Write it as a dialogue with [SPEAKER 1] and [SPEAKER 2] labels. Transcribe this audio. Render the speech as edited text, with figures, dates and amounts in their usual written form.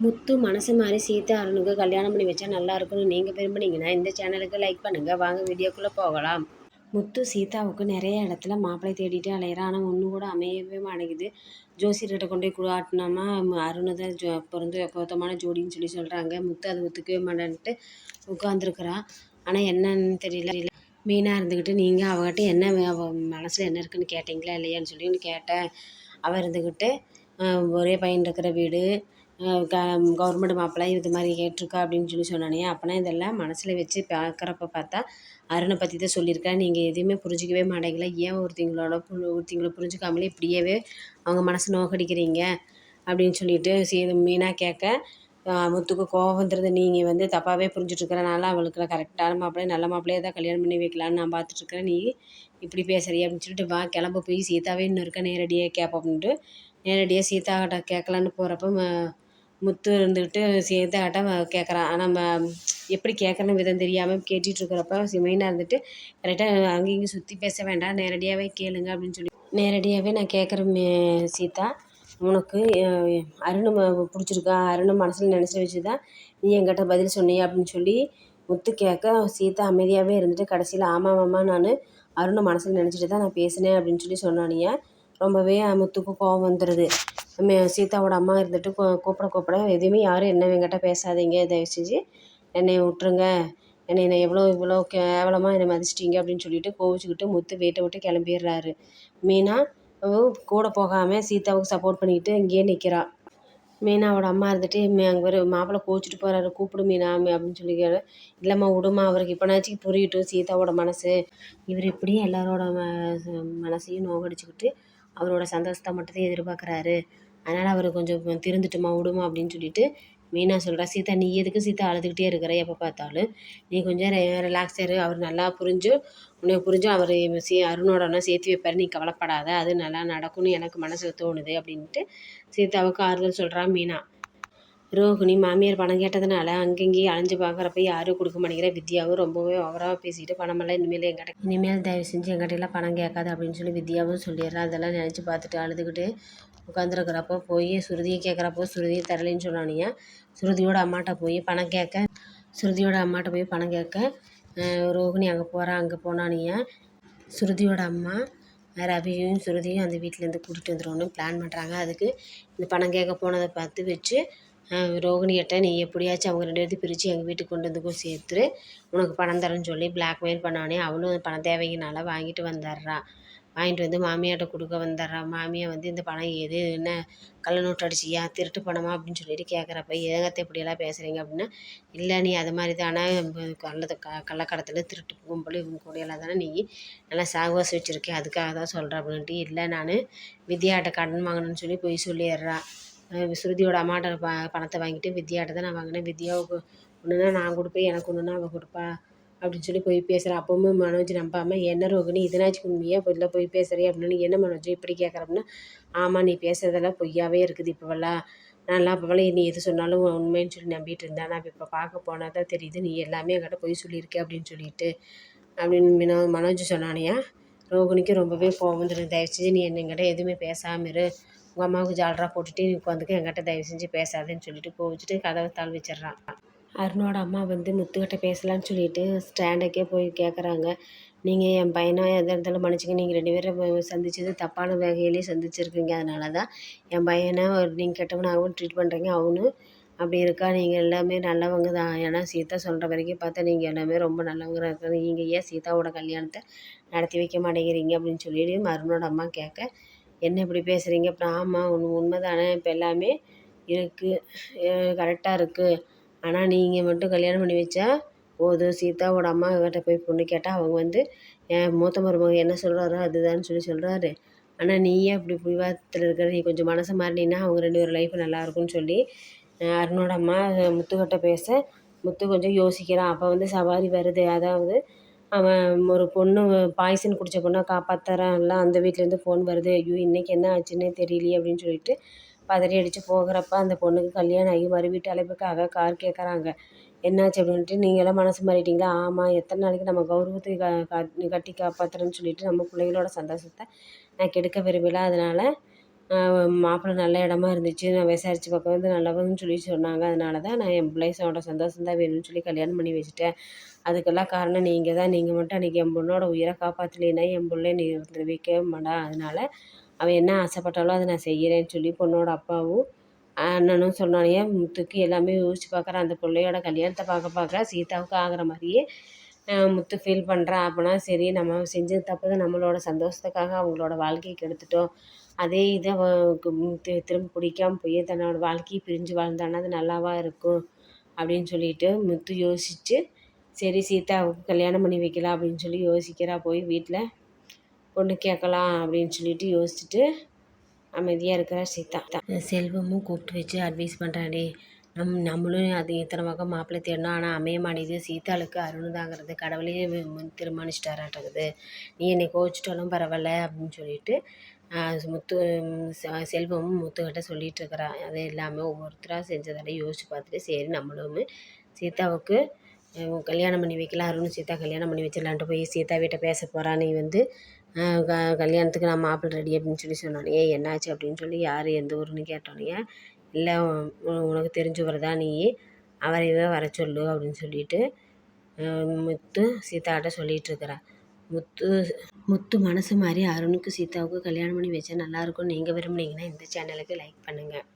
[SPEAKER 1] முத்து மனசு மாறி சீதா அருணுக்கு கல்யாணம் பண்ணி வச்சா நல்லா இருக்கும்னு நீங்கள் விரும்புனீங்கன்னா இந்த சேனலுக்கு லைக் பண்ணுங்கள். வாங்க வீடியோக்குள்ளே போகலாம். முத்து சீதாவுக்கு நிறைய இடத்துல மாப்பிள்ளை தேடிட்டு அலையிறான். ஆனால் ஒன்று கூட அமையவே மாட்டேங்குது. ஜோசியர்கிட்ட கொண்டு போய் குழாட்டினோமா அருணு தான் பொருத்தமான ஜோடின்னு சொல்கிறாங்க. முத்து அதை ஒத்துக்கவே மாட்டேன்ட்டு உட்காந்துருக்குறா. ஆனால் என்னன்னு தெரியல. மீனாக இருந்துக்கிட்டு நீங்கள் அவகிட்ட என்ன மனசில் என்ன இருக்குன்னு கேட்டிங்களா இல்லையான்னு சொல்லி கேட்டேன். அவள் இருந்துக்கிட்டு ஒரே பையன் இருக்கிற வீடு, கவர்மெண்ட் மாப்பிள்ளை இது மாதிரி கேட்டிருக்கா அப்படின்னு சொன்னானே. அப்போனா இதெல்லாம் மனசில் வச்சு பார்க்குறப்ப பார்த்தா அருணை பற்றி தான் சொல்லியிருக்கேன். நீங்கள் எதையுமே புரிஞ்சிக்கவே மாட்டேங்களா? ஏன் ஒருத்தங்களை புரிஞ்சுக்காமலே இப்படியே அவங்க மனசை நோக்கடிக்கிறீங்க அப்படின்னு சொல்லிட்டு மீனாக கேட்க, முத்துக்கு கோவம் வந்துடுது. நீங்கள் தப்பாகவே புரிஞ்சுட்ருக்கிறனால அவளுக்கு கரெக்டான மாப்பிள்ளை நல்ல மாப்பிள்ளையே தான் கல்யாணம் பண்ணி வைக்கலான்னு நான் பார்த்துட்ருக்கேன். நீ இப்படி பேசுறிய அப்படின்னு சொல்லிட்டு வா கிளம்ப போய் சீதாவே இன்னும் இருக்க நேரடியாக கேட்போம்ன்ட்டு நேரடியாக சீதாக்கிட்ட கேட்கலான்னு போகிறப்ப முத்து இருந்துக்கிட்டு சீதாக்கிட்ட கேட்குறான். நம்ம எப்படி கேட்குறன்னு விதம் தெரியாமல் கேட்டுட்ருக்கிறப்ப மெயினாக இருந்துட்டு கரெக்டாக அங்கேயும் இங்கேயும் சுற்றி பேச வேண்டாம், நேரடியாகவே கேளுங்க அப்படின்னு சொல்லி நேரடியாகவே நான் கேட்குறேன். சீதா, உனக்கு அருணை பிடிச்சிருக்கா? அருணை மனசில் நினச்சி வச்சு தான் நீ என்கிட்ட பதில் சொன்னியா அப்படின்னு சொல்லி முத்து கேட்க, சீதா அமைதியாகவே இருந்துட்டு கடைசியில் ஆமாம்மா நான் அருணை மனசில் நினச்சிட்டு தான் நான் பேசினேன் அப்படின்னு சொல்லி சொன்னானியா. ரொம்பவே முத்துக்கு கோவம் வந்துடுது. சீதாவோட அம்மா இருந்துட்டு கூப்பிட எதுவுமே யாரும் என்ன என்கிட்ட பேசாதீங்க, தயவு செஞ்சு என்னை விட்டுருங்க, என்னை இவ்வளோ கேவலமாக என்னை மதிச்சிட்டிங்க அப்படின்னு சொல்லிட்டு கோவிச்சுக்கிட்டு முத்து வீட்டை விட்டு கிளம்பிடுறாரு. மீனா கூட போகாமல் சீதாவுக்கு சப்போர்ட் பண்ணிக்கிட்டு இங்கேயே நிற்கிறா. மீனாவோட அம்மா இருந்துட்டு அங்கே ஒரு மாப்பிள்ளை கோச்சிட்டு போகிறாரு, கூப்பிடு மீனா அப்படின்னு சொல்லிக்கிறாரு. இல்லைம்மா விடுமா, அவருக்கு இப்போனாச்சும் புரியட்டும் சீதாவோட மனசு. இவர் இப்படியே எல்லாரோட மனசையும் நோகடிச்சுக்கிட்டு அவரோட சந்தோஷத்தை மட்டும்தான் எதிர்பார்க்குறாரு. அதனால் அவர் கொஞ்சம் திருந்துட்டுமா விடுமா அப்படின்னு சொல்லிட்டு மீனா சொல்கிறா. சீதா, நீ எதுக்கு சீதா அழுதுகிட்டே இருக்கிற எப்போ பார்த்தாலும்? நீ கொஞ்சம் ரிலாக்ஸாக இரு. அவர் நல்லா உன்னை புரிஞ்சு அவர் அருணோடனா சேர்த்து வைப்பார், நீ கவலைப்படாத, அது நல்லா நடக்கும்னு எனக்கு மனசில் தோணுது அப்படின்ட்டு சீதாவுக்கு ஆறுதல் சொல்கிறா மீனா. ரோகிணி மாமியார் பணம் கேட்டதுனால அங்கங்கேயும் அலைஞ்சு பார்க்குறப்ப யாரும் கொடுக்க மாட்டேங்கிற. வித்யாவும் ரொம்பவே ஓவராக பேசிக்கிட்டு பணமெல்லாம் இனிமேல் தயவு செஞ்சு எங்கிட்டலாம் பணம் கேட்காது அப்படின்னு சொல்லி வித்யாவும் சொல்லிடுறா. அதெல்லாம் நினச்சி பார்த்துட்டு அழுதுகிட்டு உட்காந்துருக்கிறப்போ போய் சுருதியை கேட்குறப்போ சுருதியை தரலைன்னு சொன்னானியா. சுருதியோட அம்மாட்ட போய் பணம் கேட்க ரோகிணி அங்கே போனானியா. சுருதியோட அம்மா ரவியும் சுருதியும் அந்த வீட்டிலேருந்து கூட்டிகிட்டு வந்துடும்னு பிளான் பண்ணுறாங்க. அதுக்கு இந்த பணம் கேட்க போனதை பார்த்து வச்சு ரோகிணிகிட்ட நீ எப்படியாச்சும் அவங்க 2 பேர்த்தையும் பிரித்து எங்கள் வீட்டுக்கு கொண்டு வந்துக்கும் சேர்த்துரு, உனக்கு பணம் தரேன்னு சொல்லி பிளாக்மெயில் பண்ணானே. அவளும் பணம் தேவைங்கனால வாங்கிட்டு வந்து மாமியார்கிட்ட கொடுக்க வந்துடுறா. மாமியார் இந்த பணம் எது, என்ன கள்ள நோட்டு அடிச்சியா, திருட்டு பணமா அப்படின்னு சொல்லிட்டு கேட்குறப்ப ஏகத்தை இப்படியெல்லாம் பேசுகிறீங்க அப்படின்னா, இல்லை நீ அது மாதிரி தானே கள்ளக்கடத்தில் திருட்டு கும்பல் இவங்க கூடையெல்லாம் தானே நீ நல்லா சாகுவாசி வச்சுருக்கேன், அதுக்காக தான் சொல்கிறேன் அப்படின்ட்டு. இல்லை நான் வித்யாட்ட கடன் வாங்கணும்னு சொல்லி போய் சொல்லிடுறா. சுருதியோட அம்மாட்ட பணத்தை வாங்கிட்டு வித்யாட்ட தான் நான் வாங்கினேன், வித்யாவுக்கு ஒன்றுனா நான் கொடுப்பேன், எனக்கு ஒன்றுனா அவள் கொடுப்பா அப்படின்னு சொல்லி போய் பேசுகிறேன். அப்பவும் மனோஜ் நம்பாமல், என்ன ரோகிணி இதனாச்சும் உண்மையா இல்லை போய் பேசுகிறே அப்படின்னு. என்ன மனோஜ் இப்படி கேட்குற அப்படின்னா, ஆமாம் நீ பேசுகிறதெல்லாம் பொய்யாவே இருக்குது இப்போவெல்லாம், நான்லாம் அப்போவெல்லாம் நீ எது சொன்னாலும் உண்மைன்னு சொல்லி நம்பிட்டு இருந்தேன், நான் இப்போ பார்க்க போனால் தான் தெரியுது நீ எல்லாமே என்கிட்ட பொய் சொல்லியிருக்கே அப்படின்னு சொல்லிட்டு அப்படின்னு மனோஜ் சொன்னானியா. ரோகிணிக்கு ரொம்பவே கோவம் வந்துடும். தயவு செஞ்சு நீ என்கிட்ட எதுவுமே பேசாமல் இரு, உங்கள் அம்மாவுக்கு ஜாலரா போட்டுட்டு நீ உட்காந்துக்க, என்கிட்ட தயவு செஞ்சு பேசாதேன்னு சொல்லிட்டு கோவிச்சுட்டு கதவை தாழ் வச்சிட்றான். அருணோட அம்மா முத்துக்கிட்ட பேசலான்னு சொல்லிட்டு ஸ்டாண்டுக்கே போய் கேட்குறாங்க. நீங்கள் என் பையனா எதாக இருந்தாலும் மன்னிச்சிங்க, நீங்கள் 2 பேரும் சந்திச்சது தப்பான வகையிலே சந்திச்சிருக்கீங்க, அதனால தான் என் பையனை நீங்கள் கெட்டவனாகவும் ட்ரீட் பண்ணுறீங்க, அவனும் அப்படி இருக்கா. நீங்கள் எல்லாமே நல்லவங்க தான், ஏன்னா சீதா சொல்கிற வரைக்கும் பார்த்தா நீங்கள் எல்லாமே ரொம்ப நல்லவங்க இருக்காங்க, நீங்கள் ஏன் சீதாவோட கல்யாணத்தை நடத்தி வைக்க மாட்டேங்கிறீங்க அப்படின்னு சொல்லிட்டு அருணோட அம்மா கேட்க, என்ன இப்படி பேசுகிறீங்க அப்படின்னா, ஆமாம் உண்மை தானே, இப்போ எல்லாமே இருக்குது, கரெக்டாக இருக்குது, ஆனால் நீங்கள் மட்டும் கல்யாணம் பண்ணி வச்சா போதும். சீதாவோட அம்மா கிட்ட போய் பொண்ணு கேட்டால் அவங்க என் மூத்த மருமகன் என்ன சொல்கிறாரோ அதுதான் சொல்கிறாரு, ஆனால் நீ ஏன் இப்படி விவாதத்தில் இருக்கிற, நீ கொஞ்சம் மனசை மாறினீன்னா அவங்க 2 பேரும் லைஃப் நல்லாயிருக்கும்னு சொல்லி அருணோட அம்மா முத்துக்கிட்ட பேச, முத்து கொஞ்சம் யோசிக்கிறான். அப்போ சவாரி வருது, அதாவது அவன் ஒரு பொண்ணு பாய்சன் குடித்த பொண்ணை காப்பாற்றுறான்ல, அந்த வீட்டிலேருந்து ஃபோன் வருது. ஐயோ இன்றைக்கி என்ன ஆச்சுன்னே தெரியலையே அப்படின்னு சொல்லிட்டு பதறி அடித்து போகிறப்ப அந்த பொண்ணுக்கு கல்யாணம் ஆகி மறு வீட்டு அழைப்புக்காக கார் கேட்குறாங்க. என்னாச்சு அப்படின்ட்டு, நீங்களாம் மனசு மாறிட்டீங்களா? ஆமாம், எத்தனை நாளைக்கு நம்ம கௌரவத்தை கட்டி காப்பாற்றுறேன்னு சொல்லிட்டு நம்ம பிள்ளைகளோட சந்தோஷத்தை நான் கெடுக்க விரும்பல, அதனால் மாப்பிள்ளை நல்ல இடமா இருந்துச்சு. நான் விசாரித்து பார்க்க வந்து நல்லவன்னு சொல்லி சொன்னாங்க. அதனால தான் நான் என் பிள்ளையோட சந்தோஷம் தான் வேணும்னு சொல்லி கல்யாணம் பண்ணி வச்சுட்டேன். அதுக்கெல்லாம் காரணம் நீங்கள் தான். நீங்கள் மட்டும் அன்றைக்கி என் பொண்ணோட உயிரை காப்பாற்றலைன்னா என் பிள்ளைய நீ வைக்கவே மாட்டான். அதனால் அவன் என்ன ஆசைப்பட்டாலும் அதை நான் செய்கிறேன்னு சொல்லி பொண்ணோட அப்பாவும் அண்ணனும் சொன்னானே. முத்துக்கு எல்லாமே யோசிச்சு பார்க்குறேன். அந்த பிள்ளையோட கல்யாணத்தை பார்க்க பார்க்க சீதாவுக்கு ஆகிற மாதிரியே முத்து ஃபீல் பண்ணுறான். அப்போனா சரி, நம்ம செஞ்சது தப்பு தான், நம்மளோட சந்தோஷத்துக்காக அவங்களோட வாழ்க்கையை கெடுத்துட்டோம். அதே இதை திரும்ப பிடிக்காம போய் தன்னோட வாழ்க்கையை பிரிஞ்சு வாழ்ந்தானா அது நல்லாவா இருக்கும் அப்படின்னு சொல்லிட்டு முத்து யோசித்து சரி சீதாவுக்கு கல்யாணம் பண்ணி வைக்கலாம் அப்படின்னு சொல்லி யோசிக்கிறா. போய் வீட்டில் பொண்ணு கேட்கலாம் அப்படின்னு சொல்லிட்டு யோசிச்சுட்டு அமைதியாக இருக்கிறா சீதா. செல்வமும் கூப்பிட்டு வச்சு அட்வைஸ் பண்ணுறாடே, நம்மளும் அது இத்தனை பக்கம் மாப்பிள்ளை தேடணும், ஆனால் அமைய மாட்டேங்குது. சீதாளுக்கு அருண் தாங்கிறது கடவுளே தீர்மானிச்சிட்டாராட்டங்குது. நீ என்னை கோவிச்சிட்டாலும் பரவாயில்ல அப்படின்னு சொல்லிட்டு முத்து செல்வமும் முத்துக்கிட்ட சொல்லிகிட்டு இருக்கிறா. அது எல்லாமே ஒவ்வொருத்தராக செஞ்சதால யோசிச்சு பார்த்துட்டு சரி நம்மளும் சீதாவுக்கு கல்யாணம் பண்ணி வைக்கலாம், அருண் சீதா கல்யாணம் பண்ணி வச்சிடலான்ட்டு போய் சீதா வீட்டை பேச போகிறா. நீ வந்து கல்யாணத்துக்கு நான் மாப்பிள்ளை ரெடி அப்படின்னு சொல்லி சொன்னானே, என்னாச்சு அப்படின்னு சொல்லி யார் எந்த ஊருன்னு கேட்டோன்னே, இல்லை உனக்கு தெரிஞ்சவர் தான், நீ அவரையே வர சொல்லு அப்படின்னு சொல்லிட்டு முத்து சீதாக்கிட்ட சொல்லிகிட்டு இருக்கிறா. முத்து மனசு மாதிரி அருணுக்கு சீதாவுக்கு கல்யாணம் பண்ணி வச்சா நல்லாயிருக்கும். நீங்கள் விரும்புனீங்கன்னா இந்த சேனலுக்கு லைக் பண்ணுங்கள்.